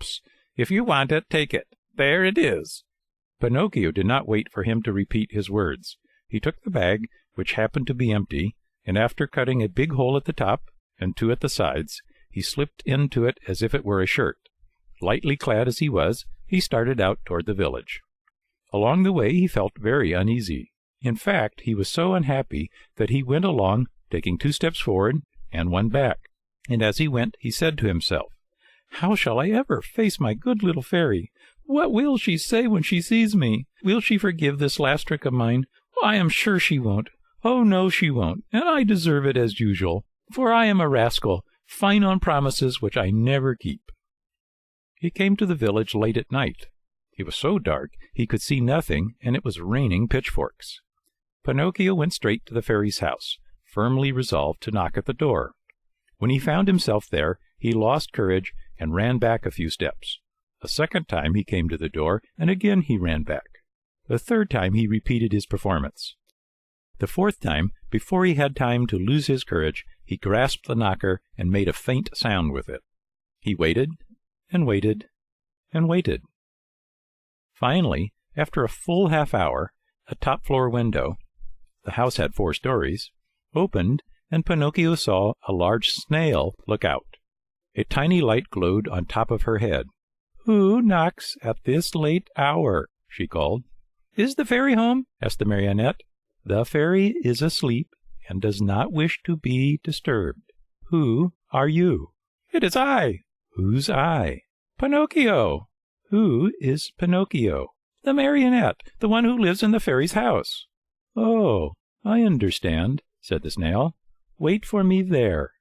drops. If you want it, take it. There it is." Pinocchio did not wait for him to repeat his words. He took the bag, which happened to be empty, and after cutting a big hole at the top and 2 at the sides, he slipped into it as if it were a shirt. Lightly clad as he was, he started out toward the village. Along the way he felt very uneasy. In fact, he was so unhappy that he went along, taking 2 steps forward and 1 back. And as he went, he said to himself, "How shall I ever face my good little fairy? What will she say when she sees me? Will she forgive this last trick of mine? I am sure she won't. Oh, no, she won't, and I deserve it as usual, for I am a rascal, fine on promises which I never keep." He came to the village late at night. It was so dark he could see nothing, and it was raining pitchforks. Pinocchio went straight to the fairy's house, firmly resolved to knock at the door. When he found himself there, he lost courage and ran back a few steps. A second time he came to the door, and again he ran back. The third time he repeated his performance. The fourth time, before he had time to lose his courage, he grasped the knocker and made a faint sound with it. He waited and waited and waited. Finally, after a full half-hour, a top-floor window, the house had 4 stories, opened, and Pinocchio saw a large snail look out. A tiny light glowed on top of her head. "Who knocks at this late hour?" she called. "Is the fairy home?" asked the marionette. "The fairy is asleep and does not wish to be disturbed. Who are you?" "It is I." "Who's I?" "Pinocchio." "Who is Pinocchio?" "The marionette, the one who lives in the fairy's house." "Oh, I understand," said the snail. "Wait for me there.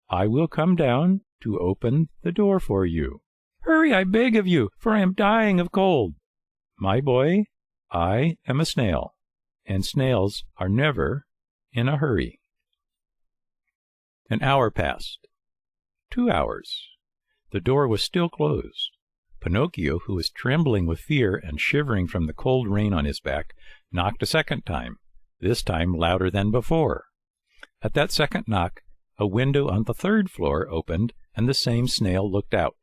I will come down to open the door for you." "Hurry, I beg of you, for I am dying of cold." "My boy, I am a snail, and snails are never in a hurry." An hour passed. 2 hours. The door was still closed. Pinocchio, who was trembling with fear and shivering from the cold rain on his back, knocked a second time, this time louder than before. At that second knock, a window on the 3rd floor opened, and the same snail looked out.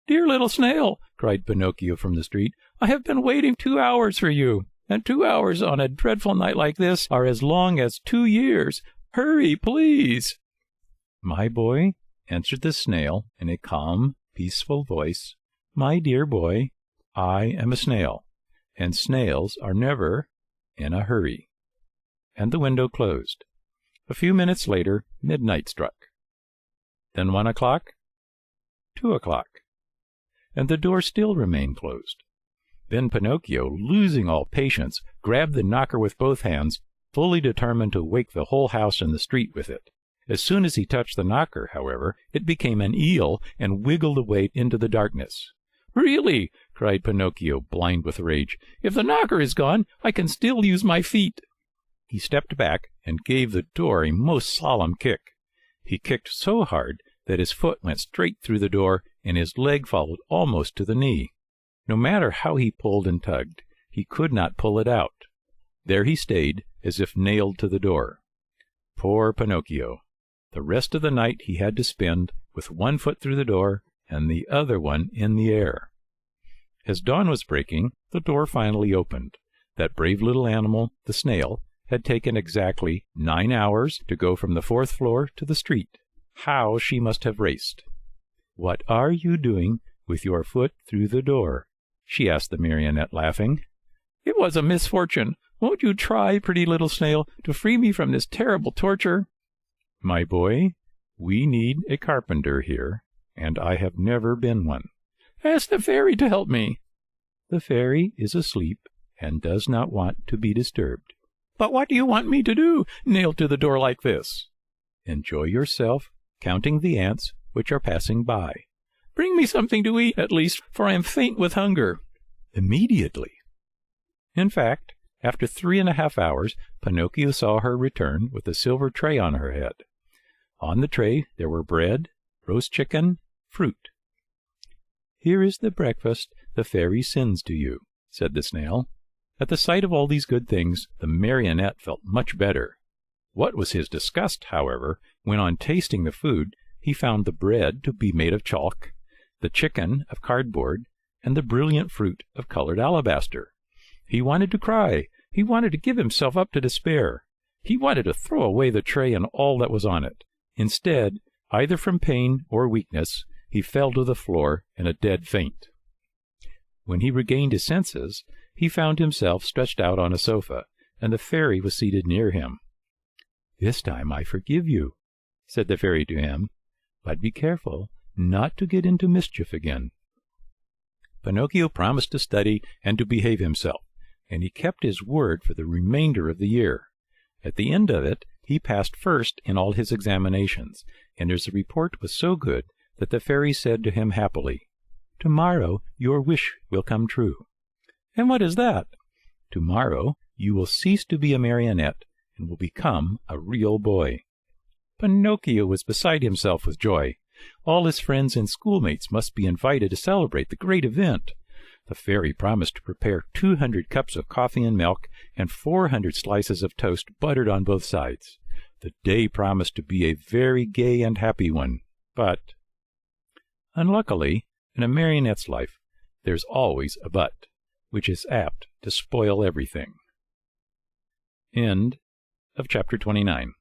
"Dear little snail," cried Pinocchio from the street, "I have been waiting 2 hours for you, and 2 hours on a dreadful night like this are as long as 2 years. Hurry, please." "My boy," answered the snail in a calm, peaceful voice, "my dear boy, I am a snail, and snails are never in a hurry." And the window closed. A few minutes later, midnight struck. Then 1 o'clock, 2 o'clock, and the door still remained closed. Then Pinocchio, losing all patience, grabbed the knocker with both hands, fully determined to wake the whole house and the street with it. As soon as he touched the knocker, however, it became an eel and wiggled away into the darkness. "Really," cried Pinocchio, blind with rage, "if the knocker is gone, I can still use my feet." He stepped back and gave the door a most solemn kick. He kicked so hard that his foot went straight through the door, and his leg followed almost to the knee. No matter how he pulled and tugged, he could not pull it out. There he stayed, as if nailed to the door. Poor Pinocchio! The rest of the night he had to spend with 1 foot through the door and the other one in the air. As dawn was breaking, the door finally opened. That brave little animal, the snail, had taken exactly 9 hours to go from the 4th floor to the street. How she must have raced! "What are you doing with your foot through the door?" she asked the marionette, laughing. "It was a misfortune. Won't you try, pretty little snail, to free me from this terrible torture?" "My boy, we need a carpenter here, and I have never been one." "Ask the fairy to help me." "The fairy is asleep and does not want to be disturbed." "But what do you want me to do, nailed to the door like this?" "Enjoy yourself, counting the ants which are passing by." "Bring me something to eat, at least, for I am faint with hunger." "Immediately." In fact, after 3½ hours, Pinocchio saw her return with a silver tray on her head. On the tray there were bread, roast chicken, fruit. "Here is the breakfast the fairy sends to you," said the snail. At the sight of all these good things, the marionette felt much better. What was his disgust, however, when on tasting the food he found the bread to be made of chalk, the chicken of cardboard, and the brilliant fruit of colored alabaster. He wanted to cry. He wanted to give himself up to despair. He wanted to throw away the tray and all that was on it. Instead, either from pain or weakness, he fell to the floor in a dead faint. When he regained his senses, he found himself stretched out on a sofa, and the fairy was seated near him. "This time I forgive you," said the fairy to him, "but be careful not to get into mischief again." Pinocchio promised to study and to behave himself, and he kept his word for the remainder of the year. At the end of it, he passed first in all his examinations, and his report was so good that the fairy said to him happily, "Tomorrow your wish will come true." "And what is that?" "Tomorrow you will cease to be a marionette and will become a real boy." Pinocchio was beside himself with joy. All his friends and schoolmates must be invited to celebrate the great event. The fairy promised to prepare 200 cups of coffee and milk and 400 slices of toast buttered on both sides. The day promised to be a very gay and happy one. But, unluckily, in a marionette's life, there's always a but, which is apt to spoil everything. End of chapter 29.